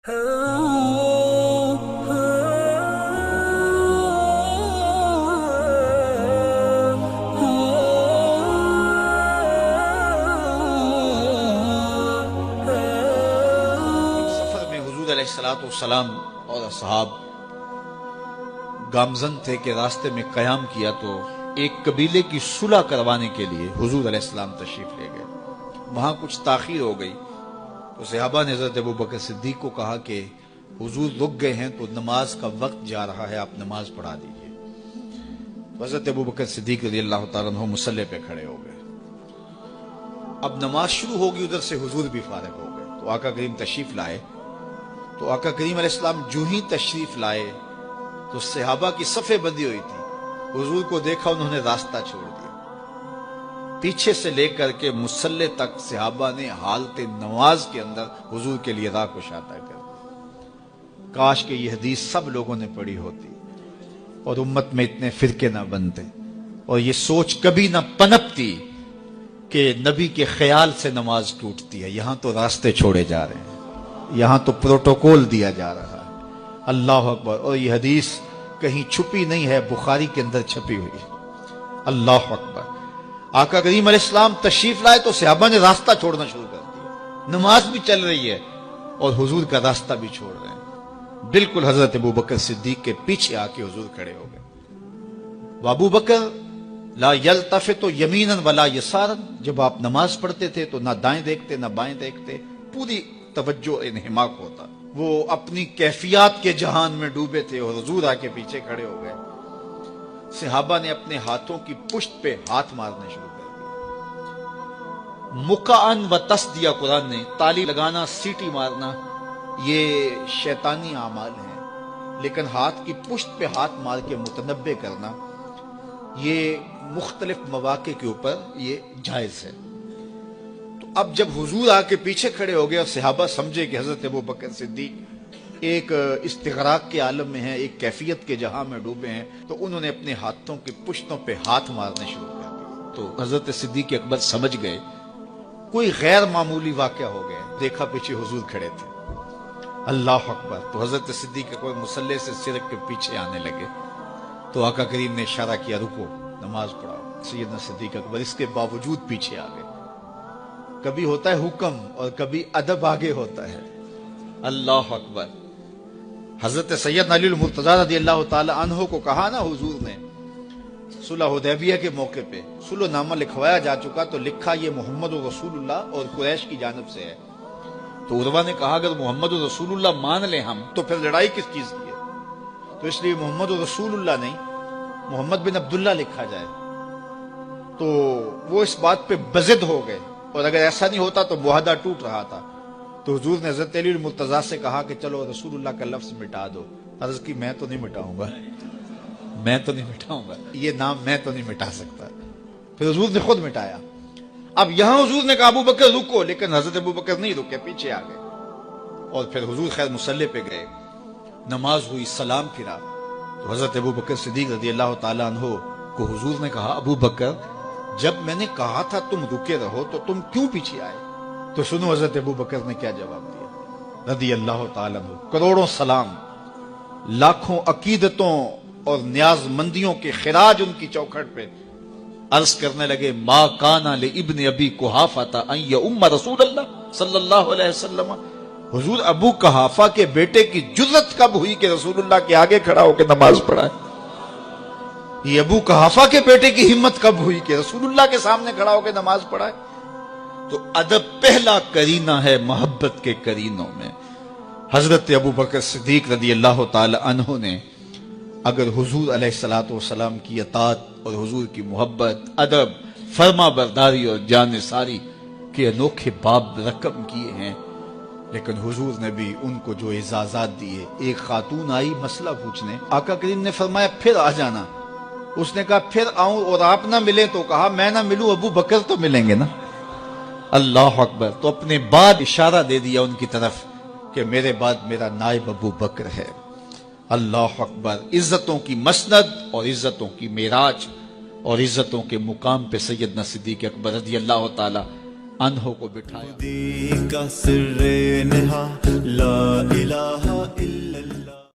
सलाम और असहाब गामजन थे कि रास्ते में कयाम किया तो एक कबीले की सुलह करवाने के लिए हुजूर अलैहिस्सलाम तशरीफ ले गए। वहां कुछ ताखीर हो गई तो सहाबा ने हज़रत अबू बकर सिद्दीक को कहा कि हुजूर रुक गए हैं तो नमाज का वक्त जा रहा है, आप नमाज पढ़ा दीजिए। तो हज़रत अबू बकर सिद्दीक रज़ियल्लाहु ताला अन्हु मुसल्ले पे खड़े हो गए। अब नमाज शुरू होगी, उधर से हुजूर भी फारिग हो गए। तो आका करीम तशरीफ लाए। तो आका करीम अलैहिस्सलाम जो ही तशरीफ लाए तो सहाबा की सफ़े बंदी हुई थी। हुजूर को देखा, उन्होंने रास्ता छोड़ दिया। पीछे से लेकर के मुसल्ले तक सहाबा ने हालत नमाज के अंदर हुजूर के लिए राह कुशादा कर दी। काश के ये हदीस सब लोगों ने पढ़ी होती और उम्मत में इतने फिरके ना बनते और ये सोच कभी ना पनपती कि नबी के ख्याल से नमाज टूटती है। यहां तो रास्ते छोड़े जा रहे हैं, यहां तो प्रोटोकॉल दिया जा रहा है। अल्लाह अकबर। और ये हदीस कहीं छुपी नहीं है, बुखारी के अंदर छपी हुई है। अल्लाह अकबर। आका करीम अलैहिस्सलाम तशरीफ लाए तो सहाबा ने रास्ता छोड़ना शुरू कर दिया। नमाज भी चल रही है और हुजूर का रास्ता भी छोड़ रहे हैं। बिल्कुल हजरत अबू बकर सिद्दीक के पीछे आके हुजूर खड़े हो गए। अबू बकर ला यल्तफितु यमीनन वला यसारन, जब आप नमाज पढ़ते थे तो ना दाएं देखते ना बाएं देखते, पूरी तवज्जो इन्हिमाक होता। वो अपनी कैफियत के जहान में डूबे थे और हुजूर आके पीछे खड़े हो गए। सहाबा ने अपने हाथों की पुश्त पे हाथ मारने शुरू कर दिए। मुकान व तस दिया कुरान ने। ताली लगाना, सीटी मारना ये शैतानी आमाल है, लेकिन हाथ की पुश्त पे हाथ मार के मुतनब्बे करना ये मुख्तलिफ मवाके के ऊपर ये जायज है। अब जब हुजूर आके पीछे खड़े हो गए और सहाबा समझे कि हजरत अबू बकर सिद्दीक एक इस्तिगराक के आलम में है, एक कैफियत के जहां में डूबे हैं, तो उन्होंने अपने हाथों की पुश्तों पे हाथ मारने शुरू कर दिए। तो हजरत सिद्दीक अकबर समझ गए कोई गैर मामूली वाकया हो गया। देखा पीछे हुजूर खड़े थे। अल्लाह अकबर। तो हजरत सिद्दीक अकबर मुसल्ले से सिरक के पीछे आने लगे तो आका करीम ने इशारा किया, रुको, नमाज पढ़ाओ। सैयदना सिद्दीक अकबर इसके बावजूद पीछे आ गए। कभी होता है हुक्म और कभी अदब आगे होता है। अल्लाह अकबर। हजरत सैयदना अली मुर्तजा रज़ियल्लाहु ताला अन्हु को कहा ना हुजूर ने, सुलह हुदैबिया के मौके पे सुलहनामा लिखवाया जा चुका, तो लिखा ये मोहम्मद रसूलुल्लाह और कुरैश की जानिब से है। तो उर्वा ने कहा अगर मोहम्मद रसूलुल्लाह मान ले हम तो फिर लड़ाई किस चीज की है, तो इसलिए मोहम्मद रसूलुल्लाह नहीं मोहम्मद बिन अब्दुल्ला लिखा जाए। तो वो इस बात पे बज़िद हो गए और अगर ऐसा नहीं होता तो मुआहदा टूट रहा था। तो हुजूर ने हज़रत अली मुर्तज़ा से कहा कि चलो रसूलुल्लाह का लफ्ज मिटा दो। अर्ज की मैं तो नहीं मिटाऊंगा, मैं तो नहीं मिटाऊंगा, ये नाम मैं तो नहीं मिटा सकता। फिर हुजूर ने खुद मिटाया। अब यहां हुजूर ने कहा अबू बकर रुको, लेकिन हजरत अबू बकर नहीं रुके, पीछे आ गए। और फिर हुजूर खैर मुसल्ले पे गए, नमाज हुई, सलाम फिरा। तो हजरत अबू बकर सिद्दीक रज़ियल्लाहु ताला अन्हु को हुजूर ने कहा अबू बकर जब मैंने कहा था तुम रुके रहो तो तुम क्यों पीछे आए? तो सुनो हजरत अबू बकर ने क्या जवाब दिया रज़ियल्लाहु ताला अन्हु। करोड़ों सलाम, लाखों अकीदतों और न्याजमंदियों के खिराज उनकी चौखट पे अर्ज करने लगे, मा काना ले इब्न अबी कुहाफा अन यउम्मा रसूलल्लाह सल्लल्लाहु अलैहि वसल्लम। हुजूर अबू कुहाफा के बेटे की जुर्रत कब हुई कि रसूलुल्लाह के आगे खड़ा होकर नमाज पढ़ाए? ये अबू कुहाफा के बेटे की हिम्मत कब हुई कि रसूलुल्लाह के सामने खड़ा होकर नमाज पढ़ाए? तो अदब पहला करीना है मोहब्बत के करीनों में। हजरत अबू बकर सिद्दीक रज़ियल्लाहु ताला अन्हु ने अगर हुजूर अलैहिस्सलातु वस्सलाम की अतात और हुजूर की मोहब्बत, अदब, फर्मा बरदारी और जानिसारी के अनोखे बाब रकम किए हैं, लेकिन हुजूर ने भी उनको जो इजाजत दिए। एक खातून आई मसला पूछने, आका करीम ने फरमाया फिर आ जाना। उसने कहा फिर आऊं और आप ना मिले, तो कहा मैं ना मिलूं अबू बकर तो मिलेंगे ना। अल्लाह अकबर। तो अपने बाद इशारा दे दिया उनकी तरफ कि मेरे बाद मेरा नायब अबू बकर है। अल्लाह अकबर। इज्जतों की मसनद और इज्जतों की मेराज और इज्जतों के मुकाम पे सैयदना सिद्दीक अकबर रज़ियल्लाहु ताला انہوں کو بٹھایا۔ کا سر نہا لا الہ